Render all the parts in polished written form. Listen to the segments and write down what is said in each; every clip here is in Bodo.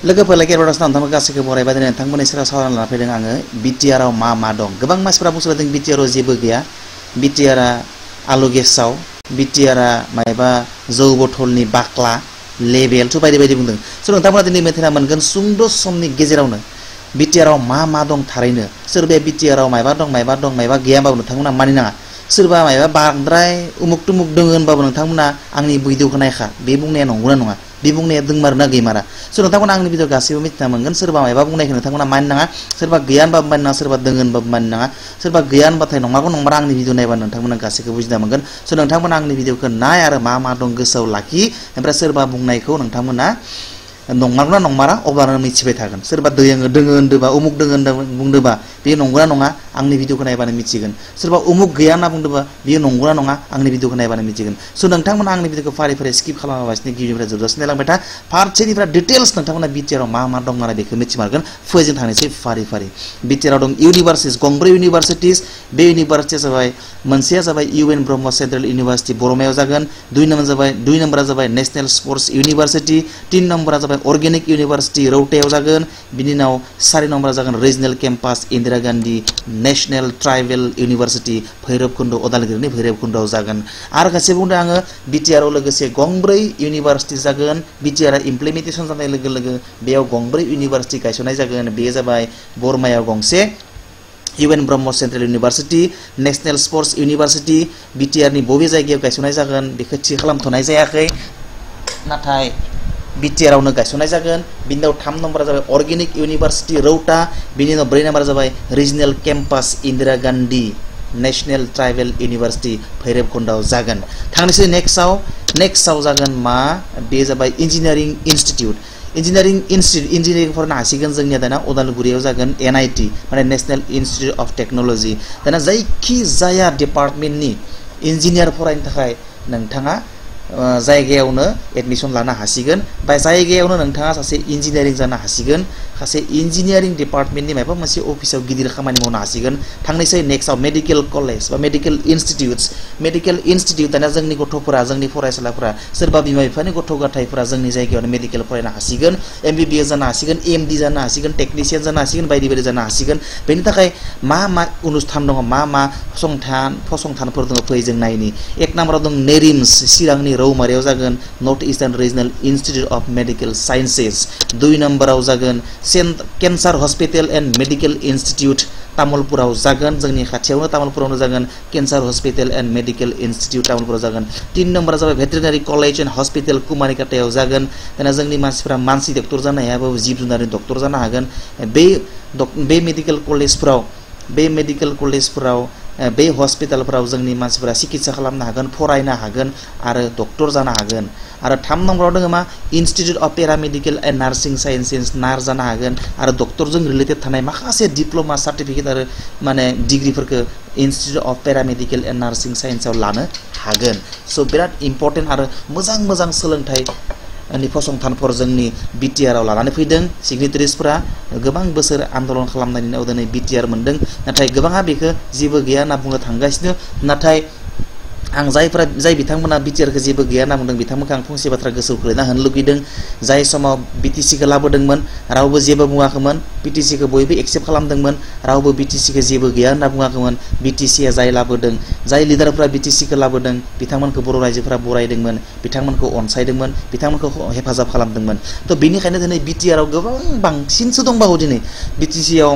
लोगोफोर लाइक एरबादास नोंथांमोन गासैखौबो बरायबाय दिनै नोंथांमोननि सेराव सावरायना लाना फैदों आङो बिटिआर आव मा दं गोबां मानसिफोरा बुंसोदों बिटिआर आव जेबो गैया बिटिआर आ आलु गेसाव बिटिआर आ मायबा जौ बथलनि बाक्ला लेबेल थ' बायदि बायदि बुंदों स' नोंथांमोना दिनै मिथिना मोनगोन सुंद' समनि गेजेरावनो बिटिआर आव मा दं थारैनो सोरबाया बिटिआर आव मायबा दं मायबा गैया होनबाबो नोंथांमोना मानिनाङा सोरबा मायबा बांद्राय उमुक तुमुक दङ होनबाबो नोंथांमोना आंनि भिडिअखौ नायखा बे बुंनाया नंगौना नङा बे बुंनाया दोंमारोना गैमारा स' नोंथांमोना आंनि भिडिअ गासैबो मिथिना मोनगोन सोरबा मायबा बुंनायखौ नोंथांमोना मानिनाङा सोरबा गैया होनबाबो मानिनाङा सोरबा दोङो होनबाबो मानिनाङा सोरबा गैया होनबाथाय नंमारगौ नंमारा आंनि भिडिअ नायबा नोंथांमोना गासैखौबो बुजिना मोनगोन स' नोंथांमोना आंनि भिडिअखौ नाय आरो मा दं गोसोआव लाखि ओमफ्राय सोरबा बुंनायखौ नोंथांमोना नंमारगौना नंमारा अब्लानो मिथिबाय थागोन सोरबा दोङो होनदोबा उमुक दोङो होनना बुंदोबा बे नंगौना नङा आंनि भिडिअखौ नायबानो मिथिगोन सोरबा उमुक गैया होनना बुंदोबा बेयो नंगौना नङा आंनि भिडिअखौ नायबानो मिथिगोन स' नोंथांमोना आंनि भिडिअखौ फारि फारि स्किप खालामालासिनो गिबिनिफ्राय जोबजासिम नायलांबाय था फारसेनिफ्राय डिटेल्स नोंथांमोना बिटिआर आव मा दं होननानै बेखौ मिथिमारगोन फै जों थांनोसै फारि फारि बिटिआर आव दं इउनिभार्सिटिस गंब्रै इउनिभार्सिटिस बे इउनिभार्सिटिया जाबाय मोनसेया जाबाय इउएन ब्रह्म सेन्ट्रेल इउनिभार्सिटि बरमायाव जागोन दुइ नम्बरा जाबाय नेशनेल स्पर्ट्स इउनिभार्सिटि तीन नम्बरा जाबाय अर्गेनिक इउनिभार्सिटि रौतायाव जागोन बिनि उनाव 4 नम्बरा जागोन regional campus Indira Gandhi national tribal university Bhairabkund अदालगुरिनि भैरबकुन्दआव जागोन आरो खायसे बुंदों आङो बिटिआर आव लोगोसे गंब्रै इउनिभार्सिटि जागोन बिटिआर आ इमप्लिमेन्टेसन जानाय लोगो लोगो बेयाव गंब्रै इउनिभार्सिटि गायसननाय जागोन बेयो जाबाय बरमायाव गंसे इउएन Brahma central university national sports university BTR नि बबे जायगायाव गायसननाय जागोन बेखौ थि खालामथ'नाय जायाखै नाथाय बिटिआर आवनो गायसननाय जागोन बिनि उनाव 3 नम्बरा जाबाय अर्गेनिक इउनिभार्सिटि रौता बिनि उनाव 4 नम्बरा जाबाय regional campus Indira Gandhi national tribal university भैरबकुन्दआव जागोन थांनोसै नेक्स्टआव जागोन मा बे जाबाय इन्जिनियारिं इन्स्टिट्युट इन्जिनियारिं फरायनो हासिगोन जोंनिया दाना अदालगुरियाव जागोन एनआईटी माने नेशनेल इन्स्टिट्युट अफ टेक्न'लजि दाना जायखि जाया डिपार्टमेन्टनि इन्जिनियार फरायनो थाखाय नोंथाङा जायगायावनो एडमिशन लानो हासिगोन बा जायगायावनो नोंथाङा सासे इन्जिनियारिं जानो हासिगोन सासे इन्जिनियारिं डिपार्टमेन्टनि माबा मोनसे अफिसाव गिदिर खामानि मावनो हासिगोन थांनोसै नेक्स्टआव मेडिकेल कलेज बा मेडिकेल इन्स्टिट्युट दाना जोंनि गथ'फोरा जोंनि फरायसालिफोरा सोरबा बिमा बिफानि गथ' गथायफोरा जोंनि जायगायावनो मेडिकेल फरायनो हासिगोन एमबिबिएस जानो हासिगोन एमडि जानो हासिगोन टेकनिशियान जानो हासिगोन बायदि बायदि जानो हासिगोन बेनि थाखाय मा अनुष्ठान दङ मा फसंथानफोर दङ फै जों नायनि एक नम्बराव दं नेरिम्स चिरांनि रौमारियाव जागोन north eastern regional institute of medical sciences 2 नम्बराव जागोन cancer hospital and medical institute तामुलपुराव जागोन जोंनि खाथियावनो तामुलपुरावनो जागोन cancer hospital and medical institute तामुलपुराव जागोन 3 नम्बरा जाबाय भेटेरिनारि कलेज एन्ड हस्पिटेल कुमारिकाटायाव जागोन दाना जोंनि मानसिफोरा मानसि डक्टर जानो हायाबो जिब जुनारनि डक्टर जानो हागोन बे मेडिकेल कलेजफोराव बे हस्पिटालफोराव जोंनि मानसिफोरा चिकित्सा खालामनो हागोन फरायनो हागोन आरो डक्टर जानो हागोन आरो 3 नम्बराव दङ मा institute of paramedical and nursing sciences nurse जानो हागोन आरो डक्टरजों रिलेटेड थानाय माखासे डिप्लोमा सार्टिफिकेट आरो माने डिग्रिफोरखौ institute of paramedical and nursing साइन्सआव लानो हागोन स' बिराद इम्पर्टेन्ट आरो मोजां सोलोंथाइ फसंथानफोर जोंनि बिटिआर आव लानानै फैदों सिगनेटारिसफोरा गोबां बोसोर आन्दोलन खालामनायनि उनाव दिनै बिटिआर मोनदों नाथाय गोबाङा बेखौ जेबो गैया होनना बुंनो थांगासिनो नाथाय आं जाय बिथांमोना बिटिआरखौ जेबो गैया होनना बुंदों बिथांमोनखौ आं फंसे बाथ्रा गोसोआव खोलैना होनो लुगैदों जाय समाव बिटिसिखौ लाबोदोंमोन रावबो जेबो बुङाखैमोन बिटिसिखौ बयबो एक्सेप्ट खालामदोंमोन रावबो बिटिसिखौ जेबो गैया होनना बुङाखैमोन बिटिसिया जाय लाबोदों जाय लिडारफोरा बिटिसिखौ लाबोदों बिथांमोनखौ बर' रायजोफोरा बरायदोंमोन बिथांमोनखौ अनसायदोंमोन बिथांमोनखौ हेफाजाब खालामदोंमोन थ' बेनिखायनो दिनै बिटिआर आव गोबां बांसिनसो दंबावो दिनै बिटिसिआव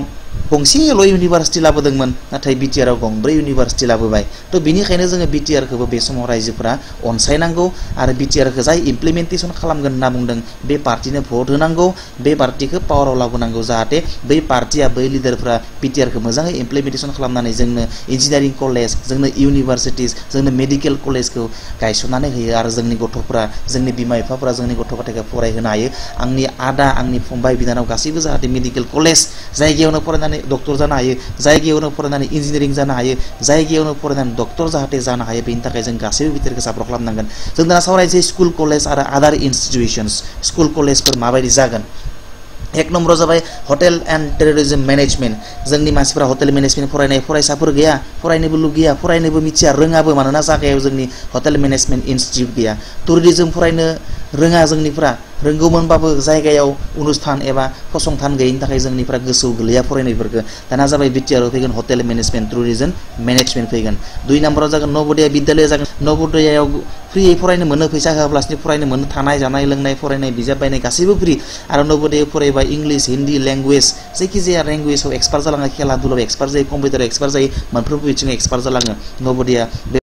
गंसेल' इउनिभार्सिटि लाबोदोंमोन नाथाय बिटिआर आव गंब्रै इउनिभार्सिटि लाबोबाय थ' बेनिखायनो जोङो बिटिआरखौबो बे समाव रायजोफोरा अनसायनांगौ आरो बिटिआरखौ जाय इमप्लिमेन्टेसन खालामगोन होनना बुंदों बे पार्टिनो भट होनांगौ बे पार्टिखौ पावाराव लाबोनांगौ जाहाथे बै पार्टिया बै लिडारफोरा बिटिआरखौ मोजाङै इमप्लिमेन्टेसन खालामनानै जोंनो इन्जिनियारिं कलेज जोंनो इउनिभार्सिटिस जोंनो मेडिकेल कलेजखौ गायसननानै होयो आरो जोंनि गथ'फोरा जोंनि बिमा बिफाफोरा जोंनि गथ' गथायखौ फरायहोनो हायो आंनि आदा आंनि फंबाय बिनानाव गासैबो जाहाथे मेडिकेल कलेज जायगायावनो फरायनानै डक्टर जानो हायो जायगायावनो फरायनानै इन्जिनियारिं जानो हायो जायगायावनो फरायनानै डक्टर जाहाथे जानो हायो बेनि थाखाय जों गासैबो बिटिआरखौ सापर्ट खालामनांगोन जों दा सावरायनोसै स्कुल कलेज आरो आदार इन्स्टिटिउसन्स स्कुल कलेजफोर माबायदि जागोन एक नम्बराव जाबाय हटेल एन्ड टुरिज्म मेनेजमेन्ट जोंनि मानसिफोरा हटेल मेनेजमेन्ट फरायनाय फरायसाफोर गैया फरायनोबो लुगैया फरायनोबो मिथिया रोङाबो मानोना जायगायाव जोंनि हटेल मेनेजमेन्ट इन्स्टिट्युट गैया टुरिज्म फरायनो रोङा जोंनिफ्रा रोंगौमोनबाबो जायगायाव अनुस्थान एबा फसंथान गैयिनि थाखाय जोंनिफ्रा गोसोआव गोलैया फरायनायफोरखौ दाना जाबाय बिटिआरआव फैगोन हटेल मेनेजमेन्ट टुरिजम मेनेजमेन्ट फैगोन 2 नाम्बाराव जागोन नवोदय बिद्यालय जागोन नवोदयाव फ्रियै फरायनो मोनो फैसा होआब्लासिनो फरायनो मोनो थानाय जानाय लोंनाय फरायनाय बिजाब बायनाय गासैबो फ्रि आरो नवोदयाव फरायबा इंलिश हिन्दी लेंगुवेज जायखिजाया लेंगुवेजाव एक्सपार्ट जालाङो खेला दुलायाव एक्सपार्ट जायो कम्पिउटाराव एक्सपार्ट जायो मोनफ्रोमबो बिथिङाव एक्सपार्ट जालाङो नवोदया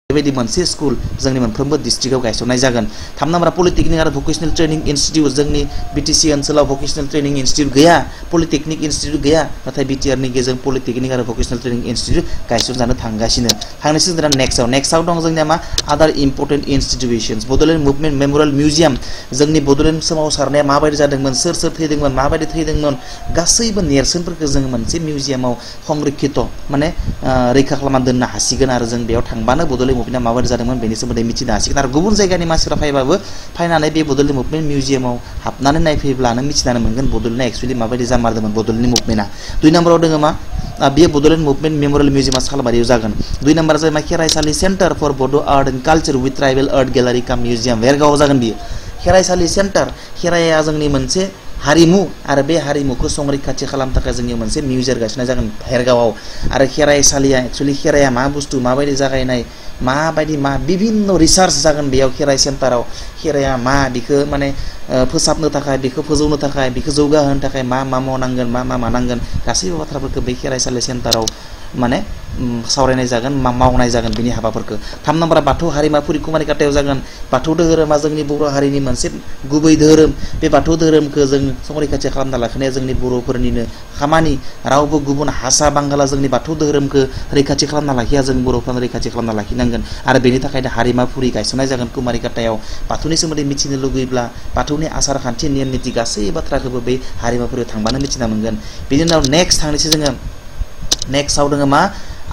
बेबायदि मोनसे स्कुल जोंनि मोनफ्रोमबो डिस्ट्रिक्टआव गायसननाय जागोन 3 नाम्बारा पलिटेकनिक आरो भकेसनेल ट्रेनिं इनस्टिट्यूट जोंनि बिटिसि ओनसोलाव भकेसनेल ट्रेनिं इनस्टिट्यूट गैया पलिटेकनिक इनस्टिट्यूट गैया नाथाय बिटिआरनि गेजेरजों पलिटेकनिक आरो भकेसनेल ट्रेनिं इनस्टिट्यूट गायसनजानो थांगासिनो थांनोसै जोंना नेक्स्टआव दं जोंनिया मा आदार important institutions Bodoland movement memorial museum जोंनि बड'लेण्ड सोमावसारनाया माबायदि जादोंमोन सोर थैदोंमोन माबायदि थैदोंमोन गासैबो नेरसोनफोरखौ जों मोनसे मिउजियामाव संरक्षित माने रैखा खालामना दोननो हासिगोन आरो जों बेयाव थांबानो बड'लेण्ड मुभमेन्टआ माबायदि जादोंमोन बेनि सोमोन्दै मिथिनो हासिगोन आरो गुबुन जायगानि मानसिफ्रा फैबाबो फैनानै बे बड'लेण्ड मुभमेन्ट मिउजियामाव हाबनानै नायफैब्लानो मिथिनानै मोनगोन बड'लेण्डआ एक्चुअली माबायदि जामारदोंमोन बड'लेण्डनि मुभमेन्टआ 2 नाम्बाराव दङ मा बेयो बड'लेण्ड मुभमेन्ट मेम'रियेल मिउजियामा सालबारियाव जागोन 2 नाम्बारा जाबाय खेराइसालि सेन्टार फर बड' art and culture with tribal art gallery काम मिउजियाम भेरगावआव जागोन बियो खेराइसालि सेन्टार खेराइया जोंनि मोनसे हारिमु आरो बे हारिमुखौ संरैखाथि खालामनो थाखाय जोंनि मोनसे मिउजियाम गायसननाय जागोन भेरगावआव आरो खेराइसालिया एक्चुअली खेराइया मा बुस्थु माबायदि जागायनाय माबायदि मा बिभिन्न रिसार्च जागोन बेयाव खेराइ सेन्टाराव खेराइया मा बेखौ माने फोसाबनो थाखाय बेखौ फोजौनो थाखाय बेखौ जौगाहोनो थाखाय मा मावनांगोन मा मानांगोन गासैबो बाथ्राफोरखौ बे खेराइसालि सेन्टाराव माने सावरायनाय जागोन मावनाय जागोन बिनि हाबाफोरखौ 3 नाम्बारा बाथौ हारिमाफुरि कुमारिकाटायाव जागोन बाथौ धोरोमा जोंनि बर' हारिनि मोनसे गुबै धोरोम बे बाथौ धोरोमखौ जों संरैखाथि खालामना लाखिनाया जोंनि बर'फोरनिनो खामानि रावबो गुबुन हारसा बांगाला जोंनि बाथौ धोरोमखौ रैखाथि खालामना लाखिया जों बर'फ्रानो रैखाथि खालामना लाखिनांगोन आरो बेनि थाखायनो हारिमाफुरि गायसननाय जागोन कुमारिकाटायाव बाथौनि सोमोन्दै मिथिनो लुगैब्ला बाथौनि आसार खान्थि नेम निथि गासै बाथ्राखौबो बे हारिमाफुरियाव थांबानो मिथिना मोनगोन बेनि उनाव नेक्स्ट थांनोसै जोङो नेक्स्टआव दङ मा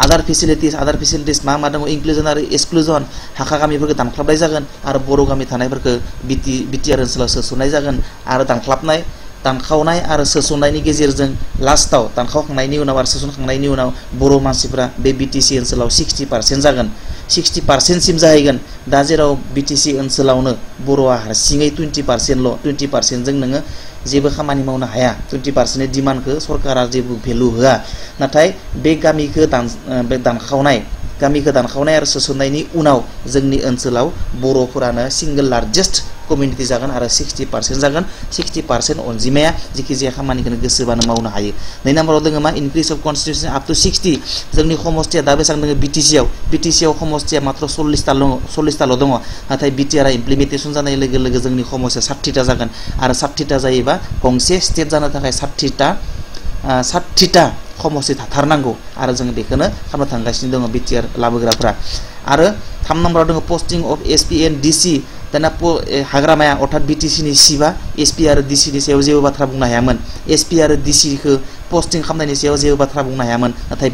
आदार फेसिलिटिस मा दङ इनक्लुजन आरो एक्सक्लुजन हाखा गामिफोरखौ दानख्लाबनाय जागोन आरो बर' गामि थानायफोरखौ बिटिआर ओनसोलाव सोसननाय जागोन आरो दानखावनाय आरो सोसननायनि गेजेरजों लास्टआव दानखावखांनायनि उनाव आरो सोसनखांनायनि उनाव बर' मानसिफ्रा बे बिटिसि ओनसोलाव 60% जागोन 60% सिम जाहैगोन दा जेराव बिटिसि ओनसोलावनो बर'आ हारसिङै 20%ल 20% जों नोङो जेबो खामानि मावनो हाया 20% नि डिमान्डखौ सरकारा जेबो भेलु होआ नाथाय बे गामिखौ दानखावनाय आरो सोसननायनि उनाव जोंनि ओनसोलाव बर'फोरानो सिंगल लार्जेस्ट कमिउनिटि जागोन आरो 60% जागोन 60% अनजिमाया जेखिजाया खामानिखौनो गोसोबानो मावनो हायो 2 नाम्बाराव दङ मा increase of constitution up to 60 जोंनि समस्तिया दा बेसेबां दङ बिटिसिआव समस्तिया मात्र 40ताल' दङ नाथाय बिटिआर इमप्लिमेन्टेसन जानाय लोगो लोगो जोंनि समस्या 60ता जागोन आरो 60ता जायोबा गंसे स्टेट जानो थाखाय 60ता समस्ति थाथारनांगौ आरो जों बेखौनो खालामनो थांगासिनो दङ बिटिआर लाबोग्राफ्रा आरो 3 नाम्बाराव दङ posting of SP and DC दाना हाग्रामाया अर्थात बिटिसिनि सिबा एसपि आरो डिसिनि सायाव जेबो बाथ्रा बुंनो हायामोन एसपि आरो डिसिखौ पस्टिं खालामनायनि सायाव जेबो बाथ्रा बुंनो हायामोन नाथाय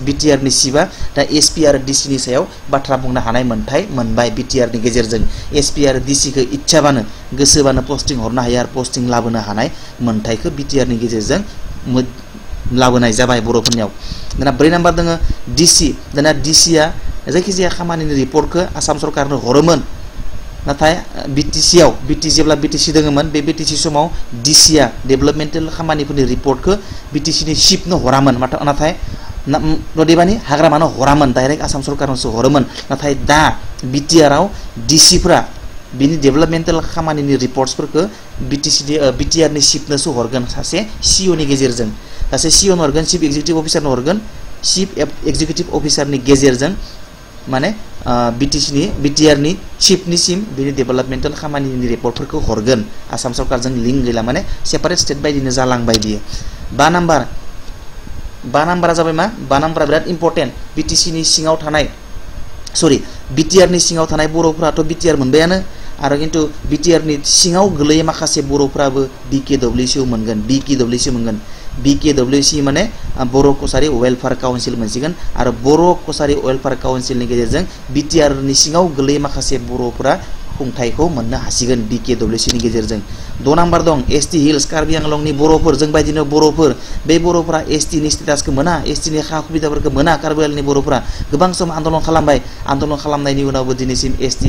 बिटिआरनि सिबा दा एसपि आरो डिसिनि सायाव बाथ्रा बुंनो हानाय मोन्थाय मोनबाय बिटिआरनि गेजेरजों एसपि आरो डिसिखौ इच्छाबानो गोसोबानो पस्टिं हरनो हायो आरो पस्टिं लाबोनो हानाय मोन्थायखौ बिटिआरनि गेजेरजों लाबोनाय जाबाय बर'फोरनियाव दाना 4 नाम्बार दङ डिसि दाना डिसिआ जायखिजाया खामानिनि रिपर्टखौ आसाम सरकारनो हरोमोन नाथाय जेब्ला बिटिसि दङमोन बे बिटिसि समाव डिसिआ डेभेलपमेन्टेल खामानिफोरनि रिपर्टखौ बिटिसिनि चिफनो हरामोन नाथाय नदेबानि हाग्रामानो हरामोन डाइरेक्ट आसाम सरकारनोसो हरोमोन नाथाय दा बिटिआरआव डिसिफ्रा बिनि डेभेलपमेन्टेल खामानिनि रिपर्टसफोरखौ बिटिआरनि चिफनोसो हरगोन सासे सिइअनि गेजेरजों सासे सिइअनो हरगोन चिफ एक्जिकिउटिभ अफिसारनो हरगोन चिफ एक्जिकिउटिभ अफिसारनि गेजेरजों माने बिटिआरनि चिफनिसिम बिनि डेभेलपमेन्टेल खामानिनि रिपर्टफोरखौ हरगोन आसाम सरकारजों लिंक गैला माने सेपारेट स्टेट बायदिनो जालांबाय बियो 5 नाम्बारा जाबाय मा 5 नाम्बारा बिराद इम्पर्टेन्ट बिटिआरनि सिङाव थानाय बर'फोराथ' बिटिआर मोनबायानो आरो किन्तु बिटिआरनि सिङाव गोलैयो माखासे बर'फ्राबो बिकेडब्लिउसि मोनगोन बिकेडब्लिउसि माने बर' कसारि वेलफेयार काउन्सिल मोनसिगोन आरो बर' कसारि वेलफेयार काउन्सिलनि गेजेरजों बिटिआरनि सिङाव गोलैयो माखासे बर'फोरा खुंथायखौ मोननो हासिगोन BKWC नि गेजेरजों 2 नाम्बार दं ST हिल्स कार्बि आंलंनि बर'फोर जों बायदिनो बर'फोर बे बर'फोरा ST नि स्टेटासखौ मोना ST नि खा सुबिदाफोरखौ मोना कार्बि आंलंनि बर'फोरा गोबां सम आन्दोलन खालामबाय आन्दोलन खालामनायनि उनावबो दिनैसिम ST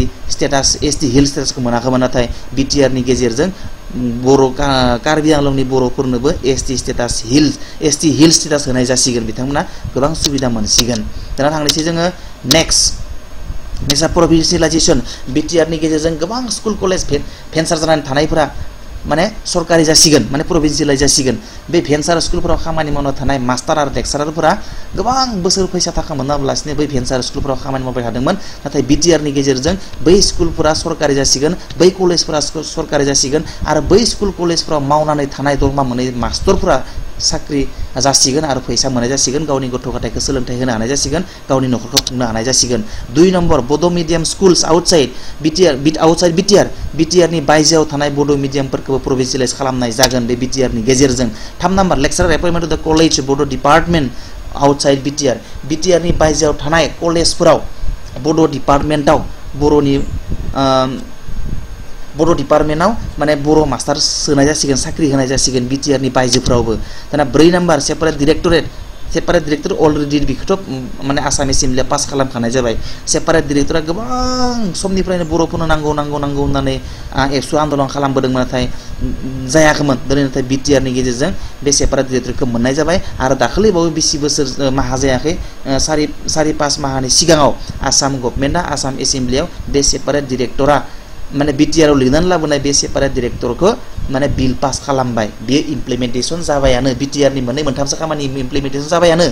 हिल्स स्टेटासखौ मोनाखैमोन नाथाय BTR नि गेजेरजों बर' कार्बि आंलंनि बर'फोरनोबो ST हिल्स स्टेटास होनाय जासिगोन बिथांमोना गोबां सुबिदा मोनसिगोन दाना थांनोसै जोङो नेक्स्ट प्रभिन्सियेलाइजेसन BTR नि गेजेरजों गोबां स्कुल कलेज भेन्सार जानानै थानायफोरा माने सरकारि जासिगोन माने प्रभिन्सियेलाइज जासिगोन बे भेन्सार स्कुलफोराव खामानि मावनो थानाय मास्टार आरो लेक्चारारफोरा गोबां बोसोर फैसा थाखा मोनाब्लासिनो बै भेन्सार स्कुलफोराव खामानि मावबाय थादोंमोन नाथाय BTR नि गेजेरजों बै स्कुलफोरा सरकारि जासिगोन बै कलेजफोरा सरकारि जासिगोन आरो बै स्कुल कलेजफोराव मावनानै थानाय दरमा मोनै मास्टरफोरा साख्रि जासिगोन आरो फैसा मोननाय जासिगोन गावनि गथ' गथायखौ सोलोंथाइ होनो हानाय जासिगोन गावनि नखरखौ खुंनो हानाय जासिगोन 2 नम्बर बड' मिडियाम स्कुल्स आउटसाइड BTR नि बायजोआव थानाय बड' मिडियामफोरखौबो प्रभिन्सियेलाइज खालामनाय जागोन बे BTR नि गेजेरजों 3 नम्बर लेक्चारार एपइन्टमेन्ट अफ द कलेज बड' डिपार्टमेन्ट आउटसाइड BTR नि बायजोआव थानाय कलेजफोराव बड' डिपार्टमेन्टआव बर' डिपार्टमेन्टआव माने बर' मास्टार सोनाय जासिगोन साख्रि होनाय जासिगोन BTR नि बायजोफ्रावबो दाना 4 नम्बर सेपारेट डिरेक्टर अलरेडि बिखौथ' माने आसाम एसेम्बलिया पास खालामखानाय जाबाय सेपारेट डिरेक्टरा गोबां समनिफ्रायनो बर'फोरनो नांगौ होननानै एबसु आन्दोलन खालामबोदोंमोन नाथाय जायाखैमोन दिनै नाथाय BTR नि गेजेरजों बे सेपारेट डिरेक्टरखौ मोननाय जाबाय आरो दाखालिबावै बेसि बोसोर माहा जायाखै 4-5 माहानि सिगाङाव आसाम गभर्नमेन्टआ आसाम एसेम्बलियाव बे सेपारेट डिरेक्टरा माने BTR आव लिरनानै लाबोनाय बे सेपारेट डिरेक्टरखौ माने बिल पास खालामबाय बेयो इमप्लिमेन्टेसन जाबायानो BTR नि मोननै मोनथामसो खामानि इमप्लिमेन्टेसन जाबायानो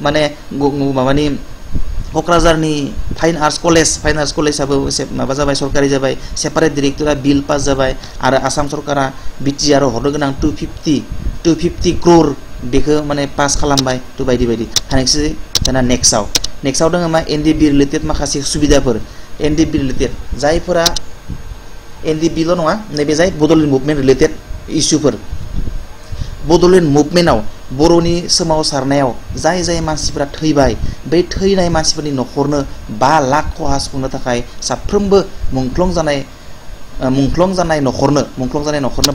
माने माबानि क'क्राझारनि फाइन आर्ट्स कलेजआबो माबा जाबाय सरकारि जाबाय सेपारेट डिरेक्टरा बिल पास जाबाय आरो आसाम सरकारा BTR आव हरनो गोनां 250 क्र'र बेखौ माने पास खालामबाय थ' बायदि थानायसै दाना नेक्स्टआव दङ मा NDB रिलेटेड माखासे सुबिदाफोर NDB रिलेटेड जायफोरा NDBल' नङा नैबे जाय बड'लेण्ड मुभमेन्ट रिलेटेड इस्युफोर बड'लेण्ड मुभमेन्टआव बर'नि सोमावसारनायाव जाय मानसिफोरा थैबाय बै थैनाय मानसिफोरनि नखरनो 5 लाख खहा सुफुंनो थाखाय साफ्रोमबो मुंख्लं जानाय नखरनो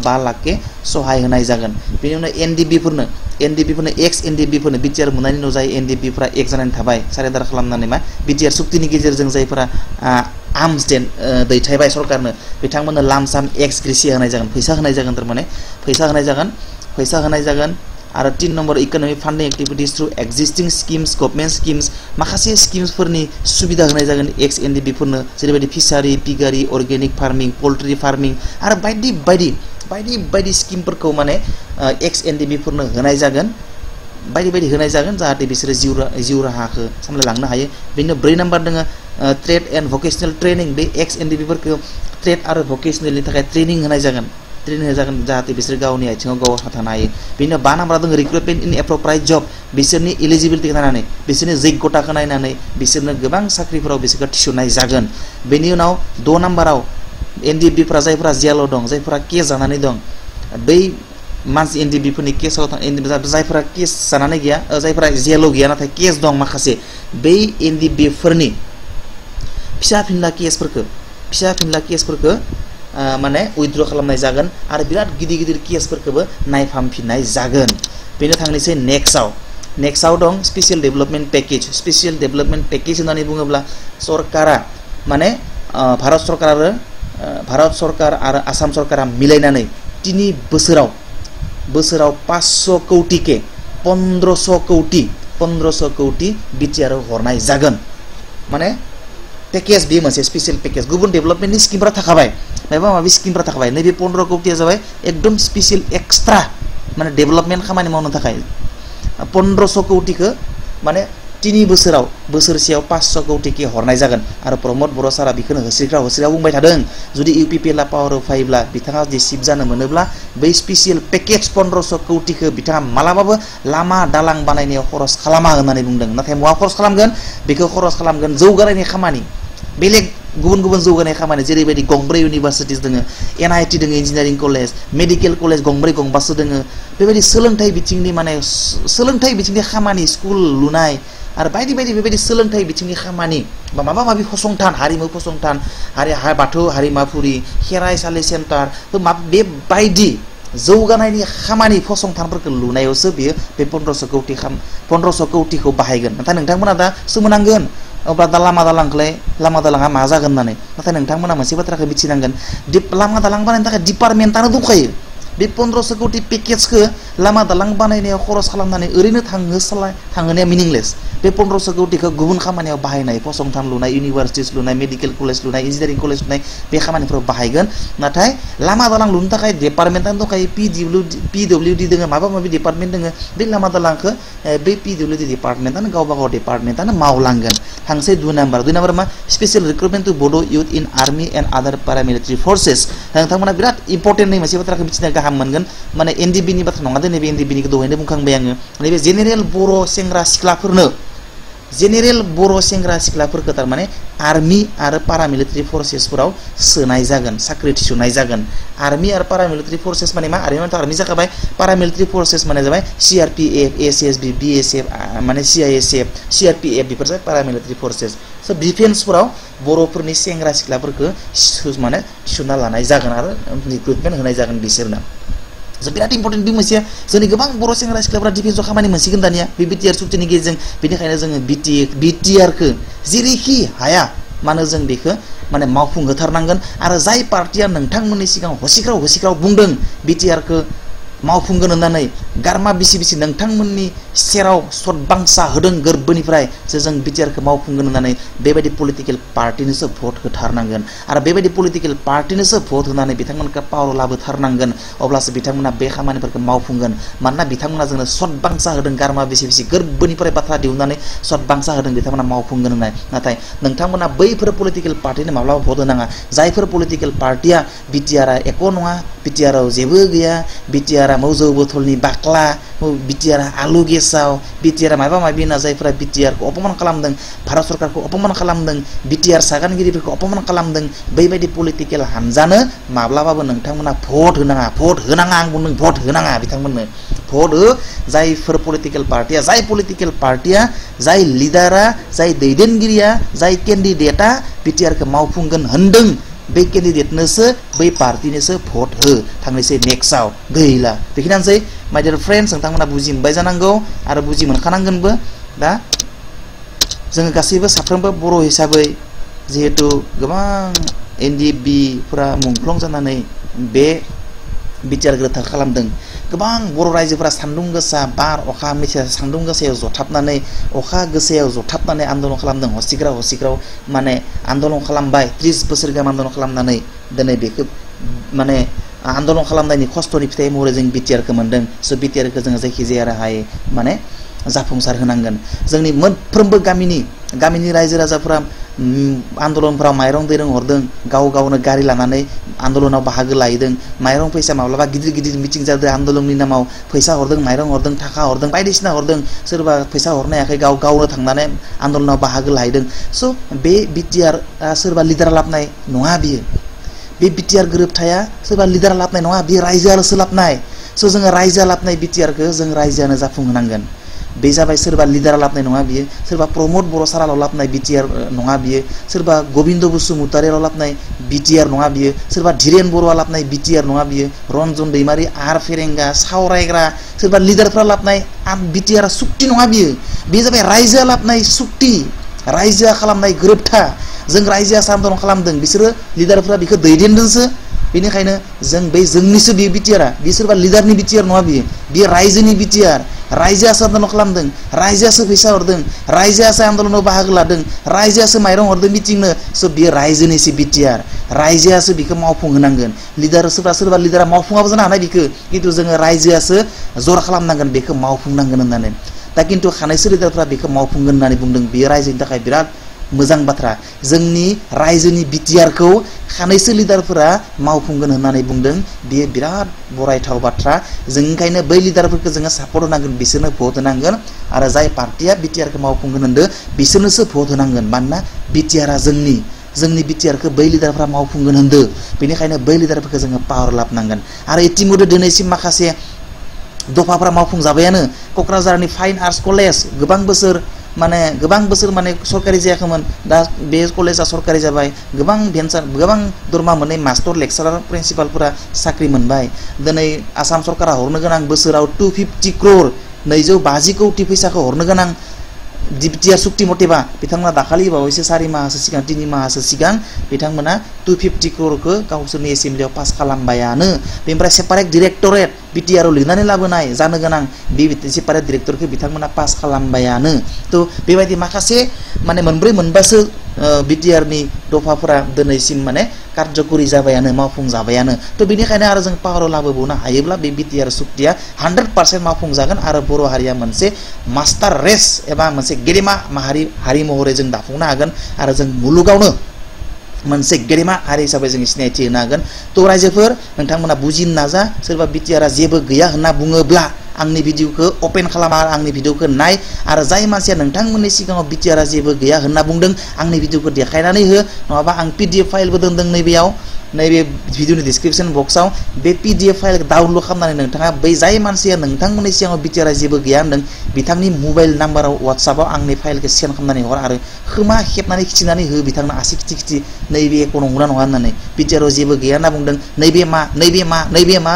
5 लाखके सहाय होनाय जागोन बेनि उनाव NDBफोरनो एक्स NDBफोरनो BTR मोननायनि उनाव जाय NDBफोरा एक जानानै थाबाय सारेन्डार खालामनानै मा BTR सुक्तिनि गेजेरजों जायफोरा आर्म्स दैथायबाय सरकारनो बिथांमोननो लामसाम एक्स ग्रेसिया होनाय जागोन फैसा होनाय जागोन थारमाने फैसा होनाय जागोन आरो 3 number economic funding activities through existing schemes government schemes माखासे स्किम्सफोरनि सुबिदा होनाय जागोन एक्स NDBफोरनो जेरैबायदि फिसारि पिगारि अर्गेनिक फार्मिं पोल्ट्रि फार्मिं आरो बायदि स्किमफोरखौ माने एक्स NDBफोरनो होनाय जागोन बायदि होनाय जागोन जाहाथे बिसोरो जिउ राहाखौ सामलायलांनो हायो बेनो 4 नम्बर दङ ट्रेड एन्ड भकेशनेल ट्रेनिं बे एक्स NDBफोरखौ ट्रेड आरो भकेशनेलनि थाखाय ट्रेनिं होनाय जागोन जाहाथे बिसोर गावनि आथिङाव गाव थानो हायो बेनो 5 नम्बर दङ रिक्रुटमेन्ट इन एप्रोप्रिएट जब बिसोरनि एलिजिबिलिटिखौ नायनानै बिसोरनि जग्यताखौ नायनानै बिसोरनो गोबां साख्रिफोराव बिसोरखौ थिसननाय जागोन बेनि उनाव 2 नम्बराव NDBफोरा जायफोरा जेलाव दं जायफोरा केस जानानै दं बै मानसि NDBफोरनि केसाव जायफोरा केस जानानै गैया जायफोरा जेलाव गैया नाथाय केस दं माखासे बै NDBफोरनि फिसा फिनला केसफोरखौ माने उइथड्र खालामनाय जागोन आरो बिराद गिदिर केसफोरखौबो नायफामफिननाय जागोन बेनो थांनोसै नेक्स्टआव दं स्पेसियेल डेभेलपमेन्ट पेकेज होननानै बुङोब्ला सरकारा माने भारत सरकार आरो आसाम सरकारा मिलायनानै 3 बोसोराव 500 कौटिके 1500 कौटि BTR आव हरनाय जागोन माने पेकेज बे मोनसे स्पेसियेल पेकेज गुबुन डेभेलपमेन्टनि स्किमफोरा थाखाबाय माबा स्किमफोरा थाखाबाय नैबे 15 कौटिया जाबाय एकदम स्पेसियेल एक्सट्रा माने डेभेलपमेन्ट खामानि मावनो थाखाय 1500 कौटिखौ माने 3 बोसोराव बोसोरसेयाव 500 कौटिके हरनाय जागोन आरो प्रमद बर' सारा बेखौनो होस्रिख्रा बुंबाय थादों जुदि UPPL पावाराव फैब्ला बिथाङा जुदि सिफ जानो मोनोब्ला बै स्पेसियेल पेकेज 1500 कौटिखौ बिथाङा मालाबाबो लामा दालां बानायनायाव खरस खालामा होननानै बुंदों नाथाय महा खरस खालामगोन बेखौ खरस खालामगोन जौगानायनि खामानि बेलेग गुबुन जौगानाय खामानि जेरैबायदि गंब्रै इउनिभारसिटिस दोङो NIT दोङो इन्जिनियारिं कलेज मेडिकेल कलेज गंब्रै गंबासो दोङो बेबायदि सोलोंथाइ बिथिंनि माने सोलोंथाइ बिथिंनि खामानि स्कुल लुनाय आरो बायदि बेबायदि सोलोंथाइ बिथिंनि खामानि बा माबा माबि फसंथान हारिमु फसंथान बाथौ हारिमाफुरि खेराइसालि सेन्टार बेबायदि जौगानायनि खामानि फसंथानफोरखौ लुनायावसो बियो बे 1500 कौटिखौ बाहायगोन नाथाय नोंथांमोना दा सोमोनांगोन अब्ला दा लामा दालाङा मा जागोन होननानै नाथाय नोंथांमोना मोनसे बाथ्राखौ मिथिनांगोन लामा दालां बानायनो थाखाय डिपार्टमेन्टानो दंखायो बे 1500 कौटि पेकेजखौ लामा दालां बानायनायाव खरस खालामनानै ओरैनो थांहोनाया मिनिंलेस बे 1500 कौटिखौ गुबुन खामानियाव बाहायनाय फसंथान लुनाय इउनिभारसिटिस लुनाय मेडिकेल कलेज लुनाय इन्जिनियारिं कलेज लुनाय बे खामानिफोराव बाहायगोन नाथाय लामा दालां लुनो थाखाय डिपार्टमेन्टानो दंखायो PWD दोङो माबा माबि डिपार्टमेन्ट दोङो बे लामा दालांखौ बे PWD डिपार्टमेन्टानो गावबा गाव डिपार्टमेन्टानो मावलांगोन थांसै 2 नाम्बार मा स्पेशल रिक्रुटमेन्ट टु बड' इउथ इन आर्मी एन्ड आदार पेरामिलिटारि फर्सेस नोंथांमोना बिराद इम्पर्टेन्ट मोनसे बाथ्राखौ मिथिनो गाहाम मोनगोन माने NDB नि बाथ्रा नङा नैबे NDB निखौ दहायनो बुंखांबाय आङो नैबे जेनेरेल बर' सेंग्रा सिख्लाफोरखौ थारमाने आर्मी आरो पारामिलिटारि फर्सेसफोराव सोनाय जागोन साख्रि थिसननाय जागोन आर्मी आरो पारामिलिटारि फर्सेस माने मा आर्मी जाखाबाय पारामिलिटारि फर्सेस माने जाबाय CRPF SSB BSF माने CISF CRPF बेफोर जाबाय पारामिलिटारि फर्सेस स डिफेन्सफोराव बर'फोरनि सेंग्रा सिख्लाफोरखौ माने थिसनना लानाय जागोन आरो रिक्रुटमेन्ट होनाय जागोन बिसोरनो बिराद इम्पर्टेन्ट बे मोनसे जोंनि गोबां बर' सेंग्रा सिख्लाफोरा डिफेन्सआव खामानि मोनसिगोन दानिया बे BTR सुक्तिनि गेजेरजों बेनिखायनो जोङो BTRखौ जेरैखि हाया मानो जों बेखौ माने मावफुंहोथारनांगन आरो जाय पार्टिया नोंथांमोननि सिगाङाव हसिख्राव बुंदों BTRखौ मावफुंगोन होननानै गारमा बिसि नोंथांमोननि सेराव सदबांसा होदों गोरबोनिफ्राय जे जों BTRखौ मावफुंगोन होननानै बेबायदि पलिटिकल पार्टिनोसो भट होथारनांगोन आरो बेबायदि पलिटिकल पार्टिनोसो भट होनानै बिथांमोनखौ पावाराव लाबोथारनांगोन अब्लासो बिथांमोना बे खामानिफोरखौ मावफुंगोन मानोना बिथांमोना जोंनो सदबांसा होदों गारमा बिसि गोरबोनिफ्राय बाथ्रा दिहुननानै सदबांसा होदों बिथांमोना मावफुंगोन होननाय नाथाय नोंथांमोना बैफोर पलिटिकल पार्टिनो माब्लाबा भट होनाङा जायफोर पलिटिकल पार्टिया BTRआ एक नङा BTRआव जेबो गैया BTRआ मौजौ बोथलनि बाक्ला BTRआ आलु गेसाव BTRआ माबा माबि होनना जायफोरा BTRखौ अपमान खालामदों भारत सरकारखौ अपमान खालामदों BTR सागानगिरिफोरखौ अपमान खालामदों बैबायदि पलिटिकल हानजानो माब्लाबाबो नोंथांमोना भट होनाङा आं बुंदों भट होनाङा बिथांमोननो भट हो जायफोर पलिटिकल पार्टिया जाय लिडारा जाय दैदेनगिरिया जाय केन्डिडेटआ BTRखौ मावफुंगोन होनदों बे केन्डिडेटनोसो बै पार्टिनोसो भट हो थांनोसै नेक्स्टआव गैला बेखिनियानोसै माय डियर फ्रेन्ड्स नोंथांमोना बुजि मोनबाय जानांगौ आरो बुजि मोनखानांगोनबो दा जोङो गासैबो साफ्रोमबो बर' हिसाबै जिहेतु गोबां NDB फोरा मुंख्लं जानानै बे BTR रोखा खालामदों गोबां बर' रायजोफोरा सान्दुं गोसा बार अखा सान्दुं गोसायाव जथाबनानै आन्दोलन खालामदों हसिग्राव माने आन्दोलन खालामबाय 30 बोसोर गाहाम आन्दोलन खालामनानै दिनै बेखौ माने आन्दोलन खालामनायनि खस्थ'नि फिथाइ महरै जों BTRखौ मोनदों स BTRखौ जोङो जायखिजाया राहायै माने जाफुंसार होनांगोन जोंनि मोनफ्रोमबो गामिनि रायजो राजाफोरा आन्दोलनफोराव माइरं दैरं हरदों गावनो गारि लानानै आन्दोलनाव बाहागो लायदों माइरं फैसा माब्लाबा गिदिर मिटिं जादों आन्दोलननि नामाव फैसा हरदों माइरं हरदों थाखा हरदों बायदिसिना हरदों सोरबा फैसा हरनो हायाखै गावनो थांनानै आन्दोलनाव बाहागो लायदों स बे BTRआ सोरबा लिडार लाबनाय नङा बियो बे BTR गोरोबथाया सोरबा लिडार लाबनाय नङा बे रायजोआसो लाबनाय स जोङो रायजोआ लाबनाय BTRखौ जों रायजोआनो जाफुंहोनांगन बे जाबाय सोरबा लिडार लाबनाय नङा बियो सोरबा प्रमोद बर' साराल' लाबनाय BTR नङा बियो सोरबा गोबिन्द बसुमतारिल' लाबनाय BTR नङा बियो सोरबा धीरेन बर'आ लाबनाय BTR नङा बियो रन्जन दैमारि आर फेरेंगा सावरायग्रा सोरबा लिडारफ्रा लाबनाय BTR सुक्ति नङा बियो बे जाबाय रायजोआ लाबनाय सुक्ति रायजोआ खालामनाय गोरोबथा जों रायजोआसो आन्दोलन खालामदों बिसोरो लिडारफ्रा बेखौ दैदेनदोंसो बेनिखायनो जोंनिसो बे BTRआ बे सोरबा लिडारनि BTR नङा बियो रायजोनि BTR रायजोआसो आन्दोलन खालामदों रायजोआसो फैसा हरदों रायजोआसो आन्दोलनाव बाहागो लादों रायजोआसो माइरं हरदों मिटिंनो स बियो रायजोनिसो BTR रायजोआसो बेखौ मावफुंहोनांगोन लिडार सोरबा लिडारा मावफुङाबो जानो हानाय बेखौ खिन्थु जोङो रायजोआसो जर खालामनांगोन बेखौ मावफुंनांगोन होननानै दा खिन्थु खानैसो लिडारफ्रा बेखौ मावफुंगोन होननानै बुंदों बेयो रायजोनि थाखाय बिराद मोजां बाथ्रा जोंनि रायजोनि BTRखौ खानैसो लिडारफोरा मावफुंगोन होननानै बुंदों बेयो बिराद बरायथाव बाथ्रा जों ओंखायनो बै लिडारफोरखौ जोङो सापर्ट होनांगोन बिसोरनो भट होनांगोन आरो जाय पार्टिया BTRखौ मावफुंगोन होनदों बिसोरनोसो भट होनांगोन मानोना BTRआ जोंनि जोंनि बिटिआरखौ बै लिडारफ्रा मावफुंगोन होनदो बेनिखायनो बै लिडारफोरखौ जोङो पावर लाबनांगोन आरो इतिमধ্যे दिनैसिम माखासे दफाफ्रा मावफुंजाबायानो क'क्राझारनि फाइन आर्ट्स कलेज गोबां बोसोर माने सरकारि जायाखैमोन दा बे कलेजा सरकारि जाबाय गोबां भेन्सार गोबां दरमा मोननाय मास्टर लेक्सारार प्रिन्सिपालफोरा साख्रि मोनबाय दिनै आसाम सरकारा हरनो गोनां बोसोराव 250 क्र'र 250 कौटि फैसाखौ हरनो गोनां बिटिआर सुक्ति मतेबा बिथांमोना दाखालि बावैसो 4 माहासो सिगां 3 माहासो सिगां बिथांमोना 250 क्र'रखौ गावसोरनि एसेम्ब्लियाव पास खालामबायानो बेनिफ्राय सेपारेट डिरेक्टरेट बिटिआर लिरनानै लाबोनाय जानो गोनां बे सेपारेट डिरेक्टरखौ बिथांमोना पास खालामबायानो तो बेबायदि माखासे माने मोनब्रै मोनबासो बिटिआरनि दफाफोरा दिनैसिम माने कार्यकरि जाबायानो मावफुं जाबायानो तो बेनिखायनो आरो जों पावाराव लाबोबावनो हायोब्ला बे बिटिआर सुक्तिया 100% मावफुं जागोन आरो बर' हारिया मोनसे मास्टार रेस एबा मोनसे गेदेमा हारि महरै जों दाफुंनो हागोन आरो जों मुलुगावनो मोनसे गेदेमा हारि हिसाबै जों सिनायथि होनो हागोन तो रायजोफोर नोंथांमोना बुजिनो नाजा सोरबा बिटिआरआ जेबो गैया होनना बुङोब्ला आंनि भिडिअखौ ओपन खालामा आंनि भिडिअखौ नाय आरो जाय मानसिया नोंथांमोननि सिगाङाव बिटिआरआ जेबो गैया होनना बुंदों आंनि भिडिअखौ देखायनानै हो नङाबा आं PDF फाइलबो दोनदों नैबेयाव नैबे भिडिअनि डिसक्रिप्शन बक्सआव बे PDF फाइल डाउनलड खालामनानै नोंथाङा बै जाय मानसिया नोंथांमोननि सिगाङाव बिटिआरआ जेबो गैया होनदों बिथांनि मबाइल नाम्बाराव WhatsAppआव आंनि फाइलखौ सेन्ड खालामनानै हर आरो खोमा खेबनानै खिथिनानै हो बिथांनो आसि खिथि नैबे एख' नंगौना नङा होननानै बिटिआरआव जेबो गैया होनना बुंदों नैबे मा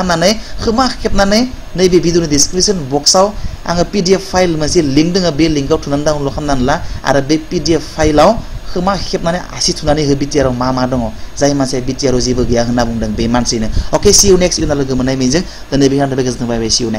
होननानै खोमा खेबनानै नैबे भिडिअनि डिसक्रिप्शन बक्सआव आङो PDF फाइल मोनसे लिंक दङ बे लिंकआव थुनानै डाउनलड खालामनानै ला आरो बे PDF फाइलाव खोमा खेबनानै आसि थुनानै हो बिटिआरआव मा दङ जाय मानसिया बिटिआरआव जेबो गैया होनना बुंदों बे मानसिनो अके सि इउ नेक्स्ट उनाव लोगो मोननाय मिजिं दिनै बे गोजोनबाय सि इउ नेक्स्ट